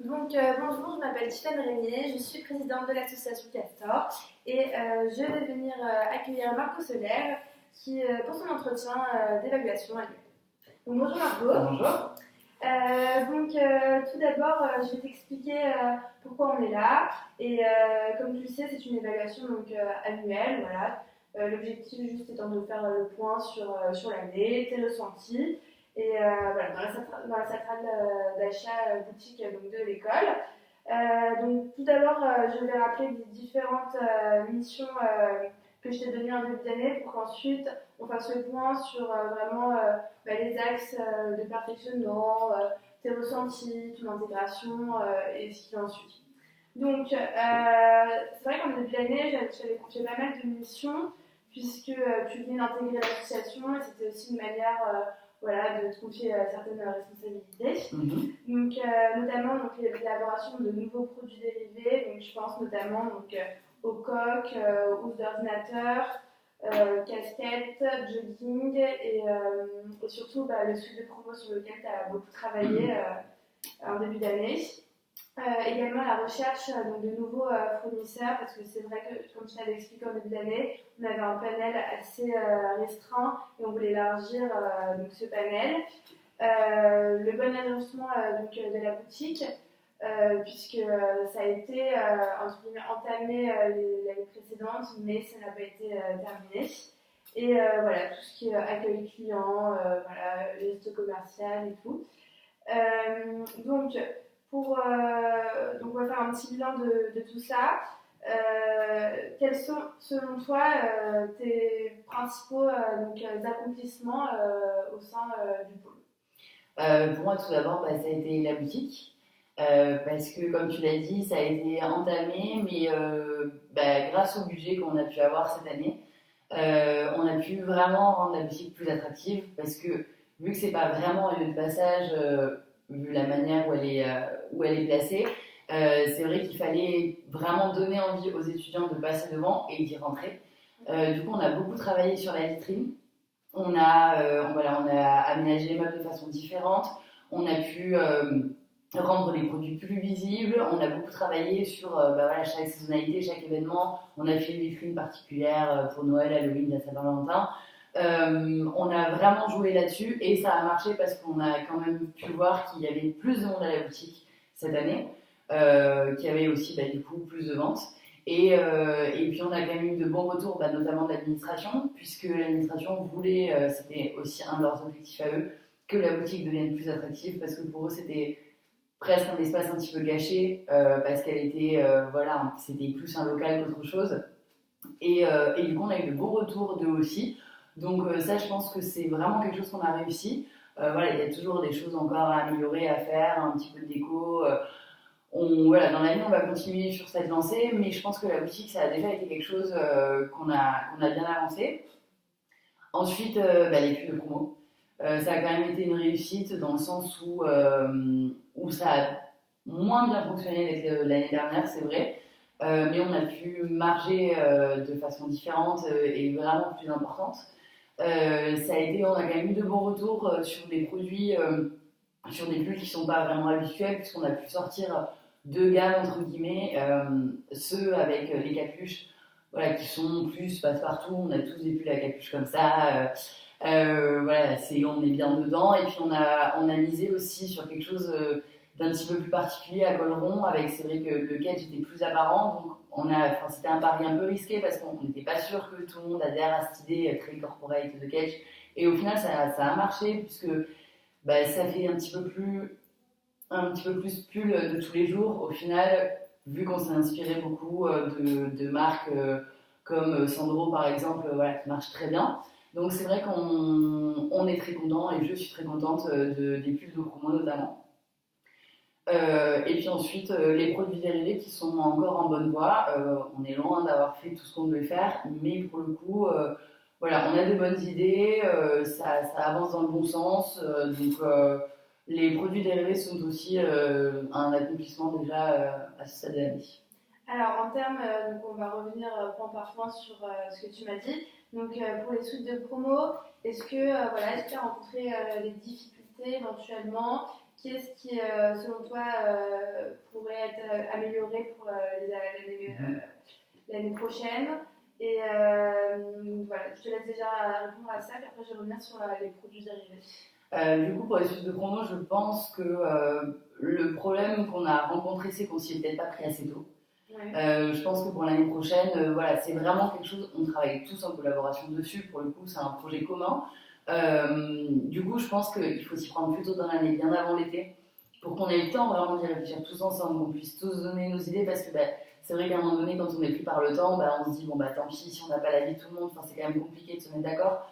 Bonjour, je m'appelle Tiffany Régnier, je suis présidente de l'association Castor et je vais venir accueillir Marco Soler pour son entretien d'évaluation annuelle. Donc, bonjour Marco. Bonjour. Tout d'abord, je vais t'expliquer pourquoi on est là. Et comme tu le sais, c'est une évaluation annuelle. Voilà. L'objectif juste étant de faire le point sur l'année, tes ressentis. Et voilà, dans la centrale d'achat boutique de l'école. Tout d'abord, je vais rappeler les différentes missions que je t'ai données en début d'année pour qu'ensuite on fasse le point sur les axes de perfectionnement, tes ressentis, ton intégration et ce qui en suit. C'est vrai qu'en début d'année, j'avais confié pas mal de missions puisque tu venais d'intégrer l'association et c'était aussi une manière de te confier certaines responsabilités. Notamment l'élaboration de nouveaux produits dérivés. Donc, je pense notamment aux coques, aux ordinateurs, casquettes, jogging et surtout le suite de promo sur lequel tu as beaucoup travaillé en début d'année. Également la recherche de nouveaux fournisseurs parce que c'est vrai que comme je t'avais expliqué en début d'année, on avait un panel assez restreint et on voulait élargir ce panel. Le bon agencement de la boutique puisque ça a été entre guillemets entamé l'année précédente mais ça n'a pas été terminé. Et tout ce qui est accueil client, geste commercial et tout. On va faire un petit bilan de tout ça. Quels sont, selon toi, tes principaux accomplissements au sein du pôle? Pour moi, tout d'abord, ça a été la boutique. Parce que, comme tu l'as dit, ça a été entamé, mais grâce au budget qu'on a pu avoir cette année, on a pu vraiment rendre la boutique plus attractive parce que, vu que c'est pas vraiment un lieu de passage, vu la manière où elle est placée, c'est vrai qu'il fallait vraiment donner envie aux étudiants de passer devant et d'y rentrer. Du coup, on a beaucoup travaillé sur la vitrine. On a aménagé les meubles de façon différente. On a pu rendre les produits plus visibles. On a beaucoup travaillé sur chaque saisonnalité, chaque événement. On a fait une vitrine particulière pour Noël, Halloween, la Saint-Valentin. On a vraiment joué là-dessus et ça a marché parce qu'on a quand même pu voir qu'il y avait plus de monde à la boutique cette année, qu'il y avait aussi du coup plus de ventes. Et puis on a quand même eu de bons retours, notamment de l'administration, puisque l'administration voulait, c'était aussi un de leurs objectifs à eux, que la boutique devienne plus attractive, parce que pour eux c'était presque un espace un petit peu gâché, parce qu'elle était, c'était plus un local qu'autre chose. Et du coup on a eu de bons retours d'eux aussi. Donc ça, je pense que c'est vraiment quelque chose qu'on a réussi. Il y a toujours des choses encore à améliorer, à faire, un petit peu de déco. Dans l'année, on va continuer sur cette lancée, mais je pense que la boutique, ça a déjà été quelque chose qu'on a bien avancé. Ensuite, les pubs de promo. Ça a quand même été une réussite dans le sens où ça a moins bien fonctionné l'année dernière, c'est vrai. Mais on a pu marger de façon différente et vraiment plus importante. On a quand même eu de bons retours sur des produits, sur des pulls qui ne sont pas vraiment habituels, puisqu'on a pu sortir deux gammes, entre guillemets, ceux avec les capuches, qui sont plus passe-partout. On a tous des pulls à capuche comme ça. On est bien dedans. Et puis on a misé aussi sur quelque chose d'un petit peu plus particulier à col rond, avec, c'est vrai que le catch était plus apparent, donc c'était un pari un peu risqué parce qu'on n'était pas sûr que tout le monde adhère à cette idée très corporate de catch, et au final ça a marché puisque ça fait un petit peu plus pull de tous les jours au final, vu qu'on s'est inspiré beaucoup de marques comme Sandro par exemple, qui marchent très bien. Donc c'est vrai qu'on est très content, et je suis très contente des pulls de promo notamment. Et puis ensuite, les produits dérivés qui sont encore en bonne voie. On est loin d'avoir fait tout ce qu'on devait faire, mais pour le coup, on a de bonnes idées, ça avance dans le bon sens. Les produits dérivés sont aussi un accomplissement déjà à ce stade de l'année. Alors en termes, on va revenir point par point sur ce que tu m'as dit. Pour les suites de promo, est-ce que tu as rencontré des difficultés éventuellement qu'est-ce qui, selon toi, pourrait être amélioré pour l'année prochaine. Et voilà, je te laisse déjà répondre à ça, puis après je vais revenir sur les produits dérivés. Du coup, pour les suites de promo, je pense que le problème qu'on a rencontré, c'est qu'on s'y est peut-être pas pris assez tôt. Ouais. Je pense que pour l'année prochaine, voilà, c'est vraiment quelque chose, on travaille tous en collaboration dessus, pour le coup, c'est un projet commun. Du coup, je pense qu'il faut s'y prendre plutôt dans l'année, bien avant l'été, pour qu'on ait le temps vraiment d'y réfléchir tous ensemble, qu'on puisse tous donner nos idées, parce que c'est vrai qu'à un moment donné, quand on est pris par le temps, on se dit, bon, tant pis, si on n'a pas l'avis de tout le monde, c'est quand même compliqué de se mettre d'accord.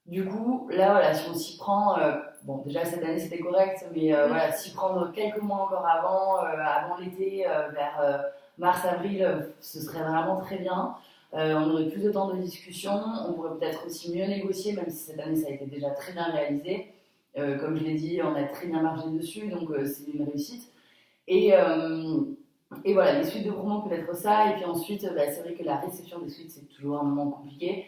Du coup, là, voilà, si on s'y prend, bon, déjà cette année c'était correct, mais voilà, s'y prendre quelques mois encore avant l'été, vers mars-avril, ce serait vraiment très bien. On aurait plus de temps de discussion, on pourrait peut-être aussi mieux négocier, même si cette année ça a été déjà très bien réalisé. Comme je l'ai dit, on a très bien marché dessus, donc c'est une réussite. Et voilà, les suites de promo peut-être ça, et puis ensuite, c'est vrai que la réception des suites c'est toujours un moment compliqué.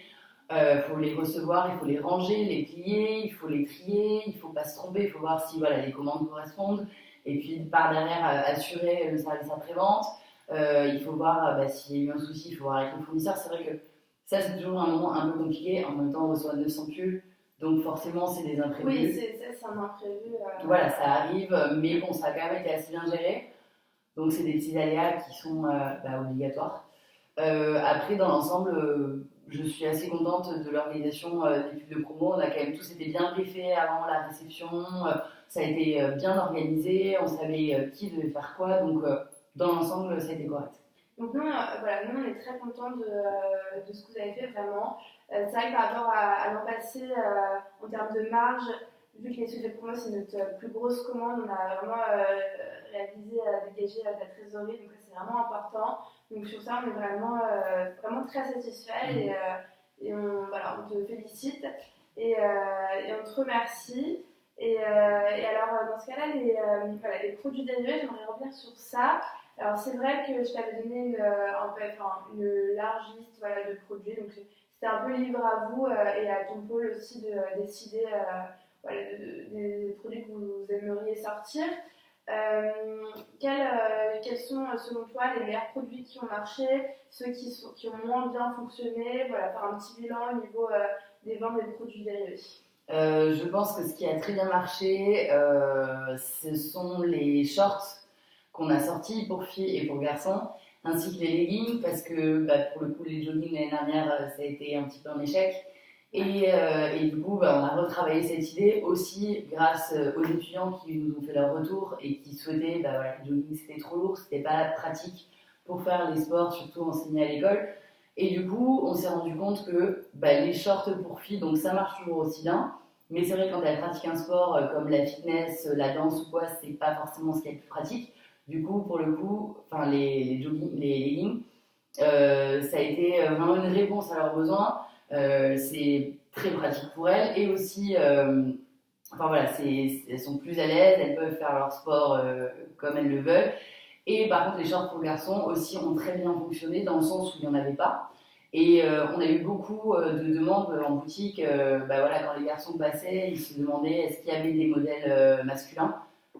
Faut les recevoir, il faut les ranger, les plier, il faut les trier, il faut pas se tromper, il faut voir si voilà, les commandes correspondent. Et puis par derrière, assurer le service après-vente. Il faut voir s'il y a eu un souci, il faut voir avec le fournisseur. C'est vrai que ça, c'est toujours un moment un peu compliqué. En même temps, on reçoit 900 pulls, donc forcément, c'est des imprévus. Oui, c'est un imprévu. Voilà, ça arrive, mais bon, ça a quand même été assez bien géré. Donc, c'est des petits aléas qui sont obligatoires. Après, dans l'ensemble, je suis assez contente de l'organisation des pubs de promo. On a quand même tous été bien briefés avant la réception. Ça a été bien organisé. On savait qui devait faire quoi. Donc, dans l'ensemble, ça a été correct. Donc, nous, on est très contents de ce que vous avez fait vraiment. C'est vrai que par rapport à l'an passé, en termes de marge, vu que les suites de promo, c'est notre plus grosse commande, on a vraiment réalisé, dégager la trésorerie. Donc, c'est vraiment important. Donc sur ça, on est vraiment très satisfaits et on te félicite et on te remercie. Et alors, dans ce cas-là, les produits dérivés, j'aimerais revenir sur ça. Alors, c'est vrai que je t'avais donné une large liste de produits, donc c'était un peu libre à vous et à ton pôle aussi de décider des produits que vous aimeriez sortir. Quels sont selon toi les meilleurs produits qui ont marché, ceux qui ont moins bien fonctionné, faire un petit bilan au niveau des ventes des produits dérivés. Je pense que ce qui a très bien marché, ce sont les shorts qu'on a sortis pour filles et pour garçons, ainsi que les leggings, parce que pour le coup les joggings l'année dernière ça a été un petit peu un échec. Et du coup, on a retravaillé cette idée aussi grâce aux étudiants qui nous ont fait leur retour et qui souhaitaient, le jogging c'était trop lourd, c'était pas pratique pour faire les sports, surtout enseignés à l'école. Et du coup, on s'est rendu compte que les shorts pour filles, donc ça marche toujours aussi bien, mais c'est vrai que quand elles pratiquent un sport comme la fitness, la danse ou quoi, c'est pas forcément ce qui est le plus pratique. Du coup, pour le coup, les leggings, ça a été vraiment une réponse à leurs besoins. C'est très pratique pour elles et aussi elles sont plus à l'aise, elles peuvent faire leur sport comme elles le veulent. Et par contre les shorts pour garçons aussi ont très bien fonctionné dans le sens où il n'y en avait pas et on a eu beaucoup de demandes en boutique. Quand les garçons passaient, ils se demandaient est-ce qu'il y avait des modèles masculins.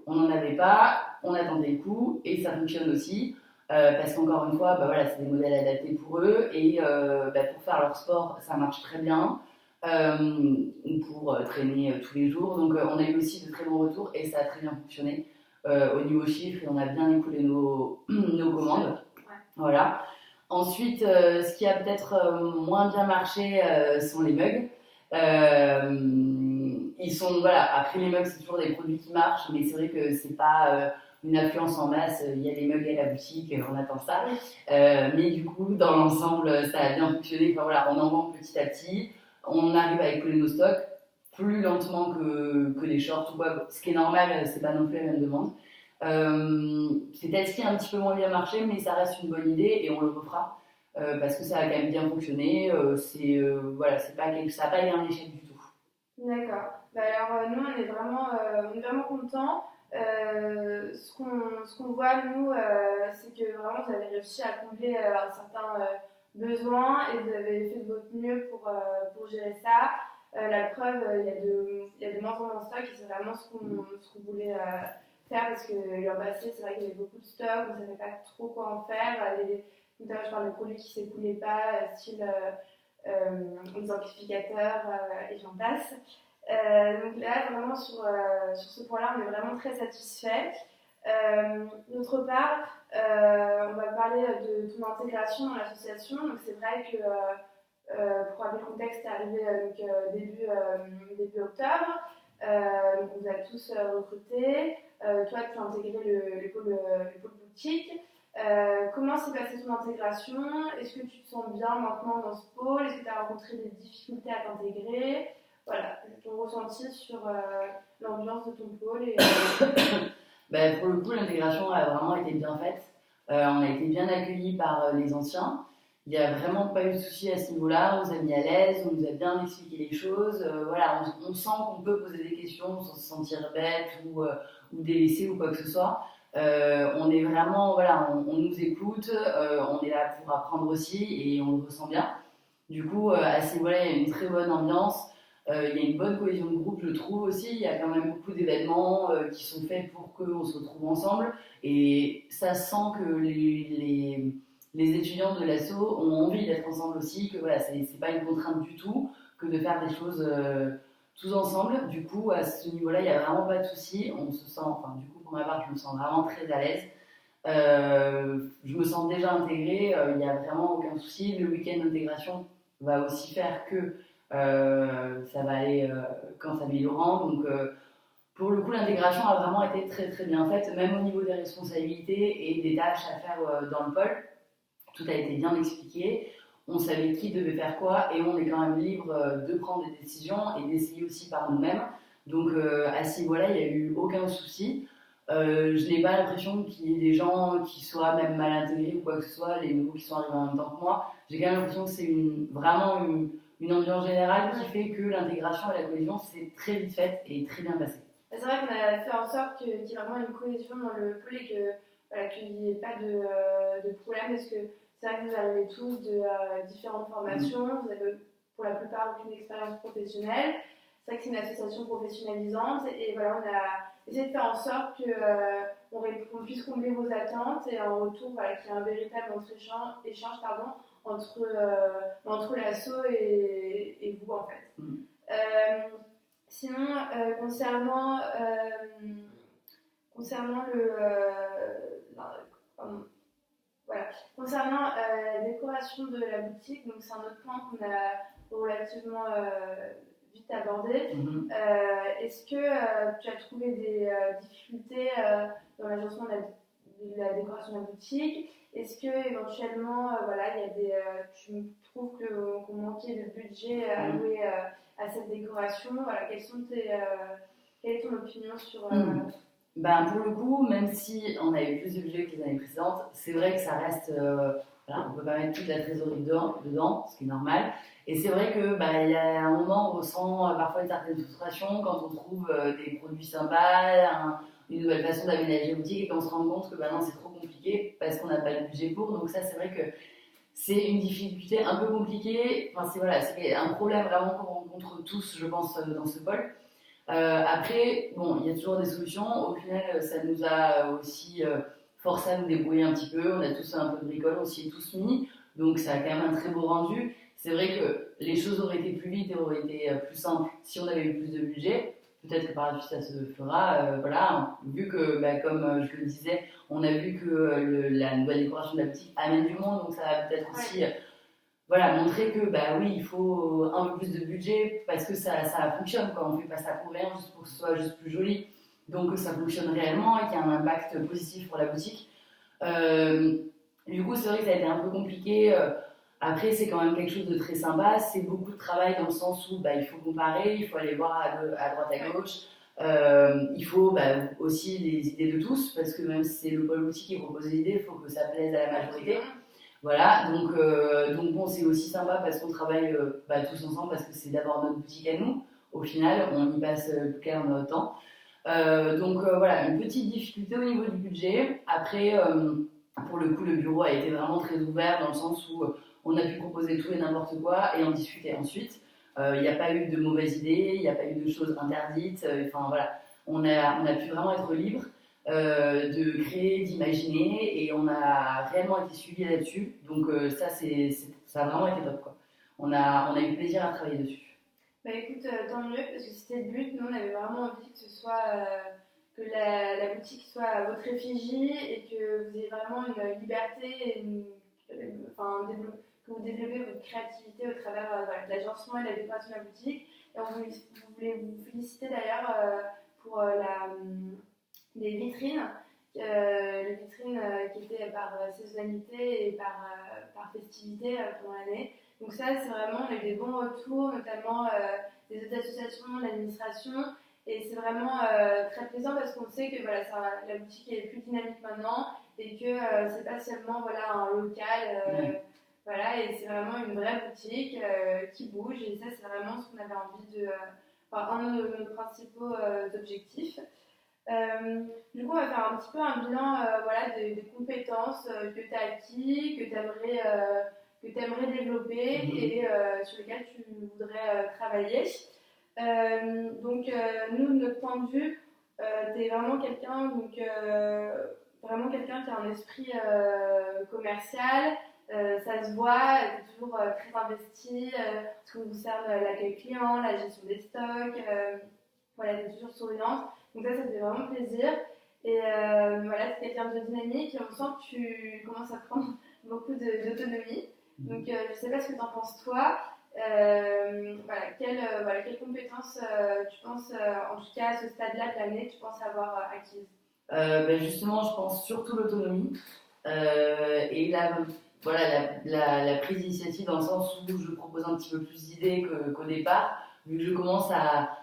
On n'en avait pas, on attendait le coup et ça fonctionne aussi. Parce qu'encore une fois, c'est des modèles adaptés pour eux et pour faire leur sport, ça marche très bien. Pour traîner tous les jours. Donc, on a eu aussi de très bons retours et ça a très bien fonctionné au niveau chiffre et on a bien écoulé nos commandes. Ouais. Voilà. Ensuite, ce qui a peut-être moins bien marché sont les mugs. Ils sont, après les mugs, c'est toujours des produits qui marchent, mais c'est vrai que c'est pas une affluence en masse, il y a des mugs à la boutique, on attend ça. Mais du coup, dans l'ensemble, ça a bien fonctionné. On en vend petit à petit. On arrive à écouler nos stocks plus lentement que les shorts ou quoi. Ce qui est normal, c'est pas non plus la même demande. C'est peut-être ce qui a un petit peu moins bien marché, mais ça reste une bonne idée et on le refera parce que ça a quand même bien fonctionné. Ça n'a pas été un échec du tout. D'accord. Alors, nous, on est vraiment contents. Ce qu'on voit, nous, c'est que vraiment vous avez réussi à combler un certain besoin et vous avez fait de votre mieux pour gérer ça. La preuve, il y a de moins en moins de stock et c'est vraiment ce qu'on voulait faire parce que l'an passé, c'est vrai qu'il y avait beaucoup de stock, on ne savait pas trop quoi en faire. Notamment, je parle de produits qui ne s'écoulaient pas, style les amplificateurs et j'en passe. Donc là, vraiment, sur ce point-là, on est vraiment très satisfait. D'autre part, on va parler de ton intégration dans l'association. Donc c'est vrai que pour rappeler le contexte, c'est arrivé début octobre. Donc on vous a tous recrutés. Toi, tu as intégré le pôle boutique. Comment s'est passée ton intégration? Est-ce que tu te sens bien maintenant dans ce pôle? Est-ce que tu as rencontré des difficultés à t'intégrer? Voilà, ton ressenti sur l'ambiance de ton pôle. Pour le coup, l'intégration a vraiment été bien faite. On a été bien accueillis par les anciens. Il n'y a vraiment pas eu de souci à ce niveau-là. On nous a mis à l'aise, on nous a bien expliqué les choses. On sent qu'on peut poser des questions sans se sentir bête ou délaissé ou quoi que ce soit. On est vraiment, on nous écoute, on est là pour apprendre aussi et on le ressent bien. Du coup, à ce niveau-là, il y a une très bonne ambiance. Il y a une bonne cohésion de groupe, je trouve aussi. Il y a quand même beaucoup d'événements qui sont faits pour qu'on se retrouve ensemble. Et ça sent que les étudiants de l'asso ont envie d'être ensemble aussi, que c'est pas une contrainte du tout, que de faire des choses tous ensemble. Du coup, à ce niveau-là, il n'y a vraiment pas de souci. On se sent, du coup, pour ma part, je me sens vraiment très à l'aise. Je me sens déjà intégrée, il n'y a vraiment aucun souci. Le week-end d'intégration va aussi faire que ça va aller quand s'améliorant. Donc, pour le coup, l'intégration a vraiment été très très bien faite, même au niveau des responsabilités et des tâches à faire dans le pôle. Tout a été bien expliqué. On savait qui devait faire quoi et on est quand même libre de prendre des décisions et d'essayer aussi par nous-mêmes. Donc, à ce niveau-là, il n'y a eu aucun souci. Je n'ai pas l'impression qu'il y ait des gens qui soient même mal intégrés ou quoi que ce soit, les nouveaux qui sont arrivés en même temps que moi. J'ai quand même l'impression que c'est vraiment une ambiance générale qui fait que l'intégration et la cohésion s'est très vite faite et très bien passée. C'est vrai qu'on a fait en sorte qu'il y ait vraiment une cohésion dans le pôle et qu'il n'y ait pas de problème parce que c'est vrai que vous arrivez tous de différentes formations, vous avez pour la plupart aucune expérience professionnelle. C'est vrai que c'est une association professionnalisante et voilà, on a essayé de faire en sorte qu'on puisse combler vos attentes et en retour qu'il y ait un véritable échange entre l'asso et vous en fait. Sinon, concernant la décoration de la boutique, donc c'est un autre point qu'on a relativement vite abordé. Est-ce que tu as trouvé des difficultés dans l'agencement de la décoration de la boutique? Est-ce que éventuellement, tu trouves qu'on manquait de budget alloué à cette décoration? Quelle est ton opinion sur pour le coup, même si on a eu plus de budget que les années précédentes, c'est vrai que ça reste. On ne peut pas mettre toute la trésorerie dedans, ce qui est normal. Et c'est vrai que il y a un moment où on ressent parfois une certaine frustration quand on trouve des produits sympas, une nouvelle façon d'aménager la boutique et qu'on se rend compte que non, c'est trop compliqué parce qu'on n'a pas le budget pour. Donc ça, c'est vrai que c'est une difficulté un peu compliquée. C'est un problème vraiment qu'on rencontre tous, je pense, dans ce pôle. Après, il y a toujours des solutions. Au final, ça nous a aussi forcé à nous débrouiller un petit peu. On a tous fait un peu de bricole, on s'y est tous mis. Donc ça a quand même un très beau rendu. C'est vrai que les choses auraient été plus vite et auraient été plus simples si on avait eu plus de budget. Peut-être que par la suite ça se fera. Vu que, comme je le disais, on a vu que la nouvelle décoration de la boutique amène du monde. Donc ça va peut-être aussi montrer que oui, il faut un peu plus de budget parce que ça fonctionne. On ne fait pas ça pour rien, juste pour que ce soit juste plus joli. Donc ça fonctionne réellement et qu'il y a un impact positif pour la boutique. Du coup, c'est vrai que ça a été un peu compliqué. Après, c'est quand même quelque chose de très sympa. C'est beaucoup de travail dans le sens où il faut comparer, il faut aller voir à droite, à gauche. Il faut aussi les idées de tous parce que même si c'est le pôle boutique qui propose des idées, il faut que ça plaise à la majorité. Voilà, donc bon, c'est aussi sympa parce qu'on travaille tous ensemble parce que c'est d'abord notre boutique à nous. Au final, on y passe clairement notre temps. Une petite difficulté au niveau du budget. Après, pour le coup, le bureau a été vraiment très ouvert dans le sens où on a pu proposer tout et n'importe quoi et en discuter ensuite. Il n'y a pas eu de mauvaises idées, il n'y a pas eu de choses interdites. Enfin voilà, on a pu vraiment être libre de créer, d'imaginer, et on a réellement été suivis là-dessus. Donc ça, ça a vraiment été top, quoi. On a eu plaisir à travailler dessus. Bah écoute, tant mieux, parce que c'était le but. Nous, on avait vraiment envie que ce soit que la boutique soit à votre effigie et que vous ayez vraiment une liberté et que vous développez votre créativité au travers voilà, de l'agencement et de la décoration de la boutique. Et on voulait vous féliciter d'ailleurs pour les vitrines. Les vitrines qui étaient par saisonnalité et par festivité pendant l'année. Donc ça, c'est vraiment, on a eu des bons retours, notamment des autres associations, de l'administration. Et c'est vraiment très plaisant parce qu'on sait que voilà, la boutique est plus dynamique maintenant et que c'est pas seulement voilà, un local. Voilà, et c'est vraiment une vraie boutique qui bouge. Et ça, c'est vraiment ce qu'on avait envie de... un de nos principaux objectifs. Du coup, on va faire un petit peu un bilan voilà, des compétences que tu as acquis, que tu aimerais développer et sur lesquelles tu voudrais travailler. Nous, de notre point de vue, tu es vraiment vraiment quelqu'un qui a un esprit commercial. Ça se voit, tu es toujours très investi, ce qui concerne l'accueil client, la gestion des stocks, voilà, tu es toujours souriante. Donc ça fait vraiment plaisir. Et voilà, c'est quelqu'un de dynamique et on sent que tu commences à prendre beaucoup d'autonomie. Donc je ne sais pas ce que tu en penses toi. Quelles compétences tu penses, en tout cas à ce stade-là de l'année, tu penses avoir acquises? Justement, je pense surtout l'autonomie et la prise d'initiative dans le sens où je propose un petit peu plus d'idées qu'au départ, vu que je commence à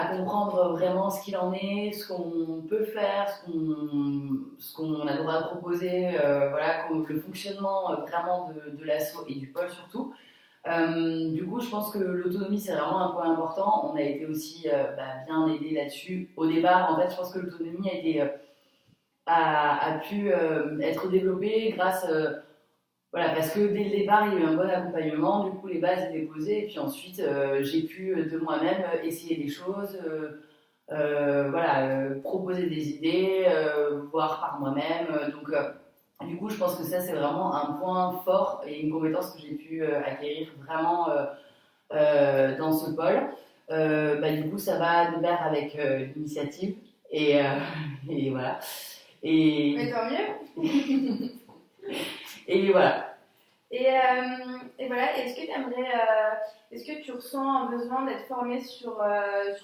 comprendre vraiment ce qu'il en est, ce qu'on peut faire, ce qu'on a le droit de proposer, le fonctionnement vraiment de l'asso et du pôle surtout. Du coup, je pense que l'autonomie, c'est vraiment un point important. On a été aussi bien aidés là-dessus. Au départ, en fait, je pense que l'autonomie a pu être développée grâce... parce que dès le départ, il y a eu un bon accompagnement, du coup les bases étaient posées, et puis ensuite j'ai pu de moi-même essayer des choses, proposer des idées, voir par moi-même. Du coup, je pense que ça c'est vraiment un point fort et une compétence que j'ai pu acquérir vraiment dans ce pôle. Du coup, ça va de pair avec l'initiative, et, et voilà. Mais tant mieux. Et voilà. Et voilà, est-ce que tu ressens un besoin d'être formé sur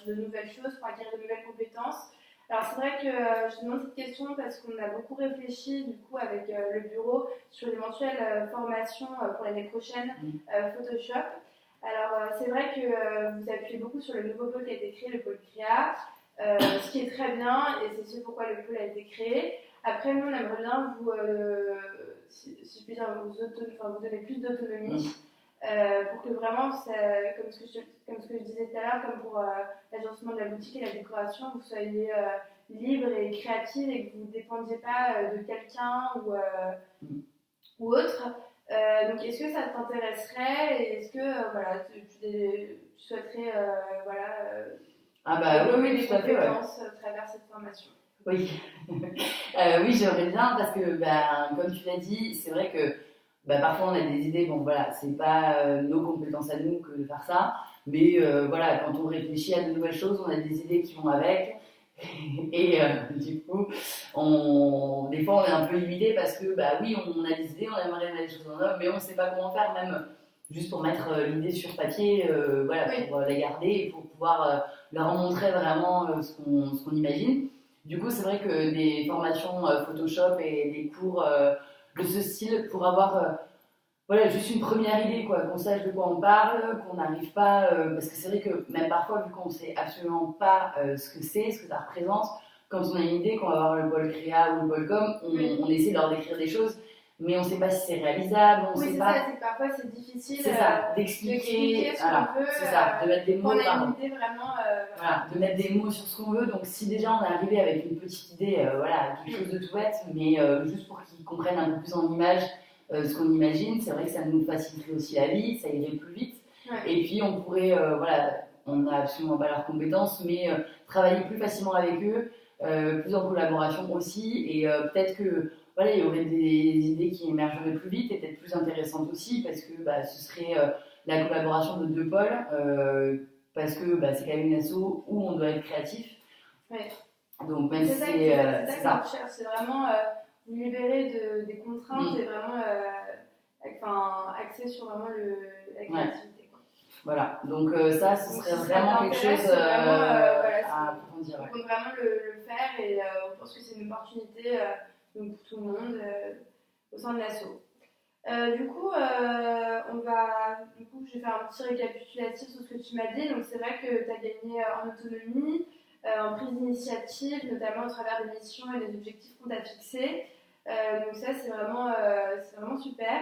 de nouvelles choses pour acquérir de nouvelles compétences? Alors c'est vrai que je te demande cette question parce qu'on a beaucoup réfléchi du coup avec le bureau sur l'éventuelle formation pour l'année prochaine Photoshop. Alors c'est vrai que vous appuyez beaucoup sur le nouveau pôle qui a été créé, le pôle Créa, ce qui est très bien et c'est ce pourquoi le pôle a été créé. Après, nous, on aimerait bien si je puis dire, vous donner plus d'autonomie pour que vraiment, comme ce que je disais tout à l'heure, comme pour l'agencement de la boutique et la décoration, vous soyez libre et créative et que vous ne dépendiez pas de quelqu'un ou autre. Donc, est-ce que ça t'intéresserait et est-ce que tu souhaiterais développer des compétences à travers cette formation? Oui, oui, j'aimerais bien parce que, comme tu l'as dit, c'est vrai que parfois on a des idées, c'est pas nos compétences à nous que de faire ça, mais quand on réfléchit à de nouvelles choses, on a des idées qui vont avec, et du coup, des fois on est un peu limité parce que, oui, on a des idées, on aimerait mettre des choses en œuvre, mais on ne sait pas comment faire, même juste pour mettre l'idée sur papier, pour la garder et pour pouvoir leur montrer vraiment ce qu'on imagine. Du coup, c'est vrai que des formations Photoshop et des cours de ce style pour avoir juste une première idée, qu'on sache de quoi on parle, qu'on n'arrive pas. Parce que c'est vrai que même parfois, vu qu'on ne sait absolument pas ce que c'est, ce que ça représente, quand on a une idée, qu'on va voir le pôle créa ou le pôle com, on essaie de leur décrire des choses. Mais on ne sait pas si c'est réalisable, on sait pas. Ça, c'est que parfois c'est difficile d'expliquer ce qu'on veut. C'est ça, de mettre des mots. On a une idée vraiment. De mettre des mots sur ce qu'on veut. Donc, si déjà on est arrivé avec une petite idée, quelque chose de tout bête, mais juste pour qu'ils comprennent un peu plus en image ce qu'on imagine, c'est vrai que ça nous faciliterait aussi la vie, ça irait plus vite. Et puis on pourrait, voilà, on n'a absolument pas leurs compétences, mais travailler plus facilement avec eux, plus en collaboration aussi, et peut-être que voilà, il y aurait des idées qui émergeraient plus vite et peut-être plus intéressantes aussi, parce que ce serait la collaboration de deux pôles, parce que c'est quand même une asso où on doit être créatif. Ouais. Donc même si c'est ça, c'est vraiment vous libérer des contraintes et vraiment axer sur vraiment la créativité. Quoi. Voilà, donc ça, ce serait vraiment quelque chose à approfondir. Il faut vraiment le faire et on pense que c'est une opportunité donc pour tout le monde au sein de l'asso. Du coup, je vais faire un petit récapitulatif sur ce que tu m'as dit. Donc, c'est vrai que tu as gagné en autonomie, en prise d'initiative, notamment au travers des missions et des objectifs qu'on t'a fixés. Donc, ça, c'est vraiment super.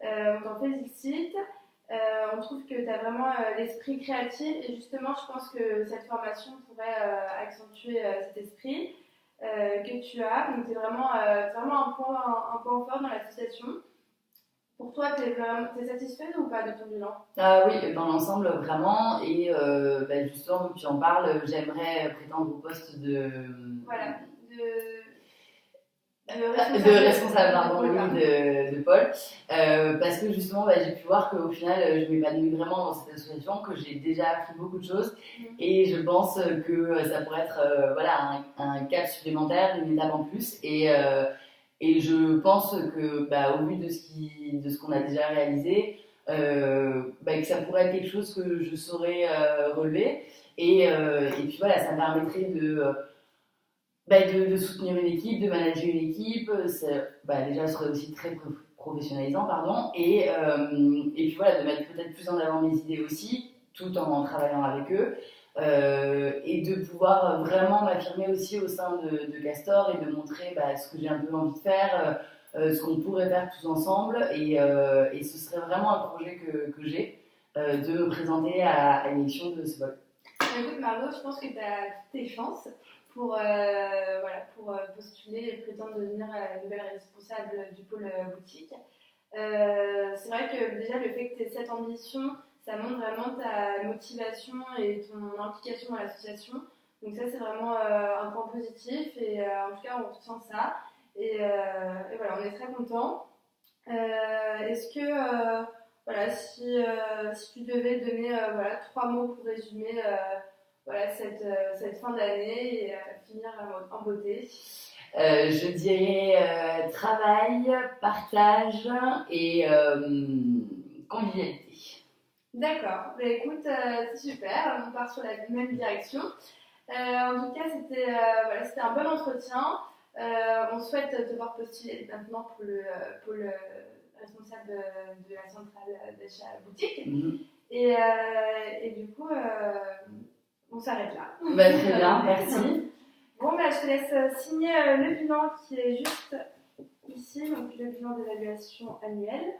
On t'en félicite. On trouve que tu as vraiment l'esprit créatif et justement, je pense que cette formation pourrait accentuer cet esprit que tu as. Donc, c'est vraiment un point fort dans l'association. Pour toi, t'es satisfaite ou pas de ton bilan? Oui, dans l'ensemble, vraiment. Et justement, tu en parles, j'aimerais prétendre au poste de... Voilà, de responsable de pôle. Parce que justement, j'ai pu voir qu'au final, je m'épanouis vraiment dans cette association, que j'ai déjà appris beaucoup de choses. Et je pense que ça pourrait être un cap supplémentaire, une étape en plus. Et je pense que, au vu de ce qu'on a déjà réalisé, que ça pourrait être quelque chose que je saurais relever. Et puis voilà, ça me permettrait de soutenir une équipe, de manager une équipe. Déjà, ce serait aussi très professionnalisant, pardon. Et puis voilà, de mettre peut-être plus en avant mes idées aussi, tout en travaillant avec eux. Et de pouvoir vraiment m'affirmer aussi au sein de Castor et de montrer ce que j'ai un peu envie de faire, ce qu'on pourrait faire tous ensemble. Et ce serait vraiment un projet que j'ai, de me présenter à l'élection de ce vol. Écoute Margot, je pense que tu as toutes tes chances pour postuler et prétendre devenir la nouvelle responsable du pôle boutique. C'est vrai que déjà le fait que tu aies cette ambition, ça montre vraiment ta motivation et ton implication dans l'association. Donc ça, c'est vraiment un point positif et en tout cas, on ressent ça. Et voilà, on est très contents. Est-ce que, si tu devais donner 3 mots pour résumer cette fin d'année et finir en beauté? Je dirais travail, partage et convivialité. D'accord, écoute, c'est super, on part sur la même direction. En tout cas, c'était un bon entretien. On souhaite te voir postuler maintenant pour le pôle responsable de la centrale d'achat boutique. Et du coup, on s'arrête là. Très bien, merci. Bon, je te laisse signer le bilan qui est juste ici, donc le bilan d'évaluation annuelle.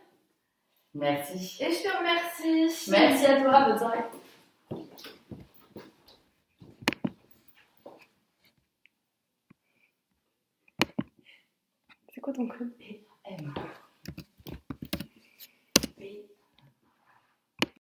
Merci. Et je te remercie. Merci à toi, bonne soirée. C'est quoi ton code?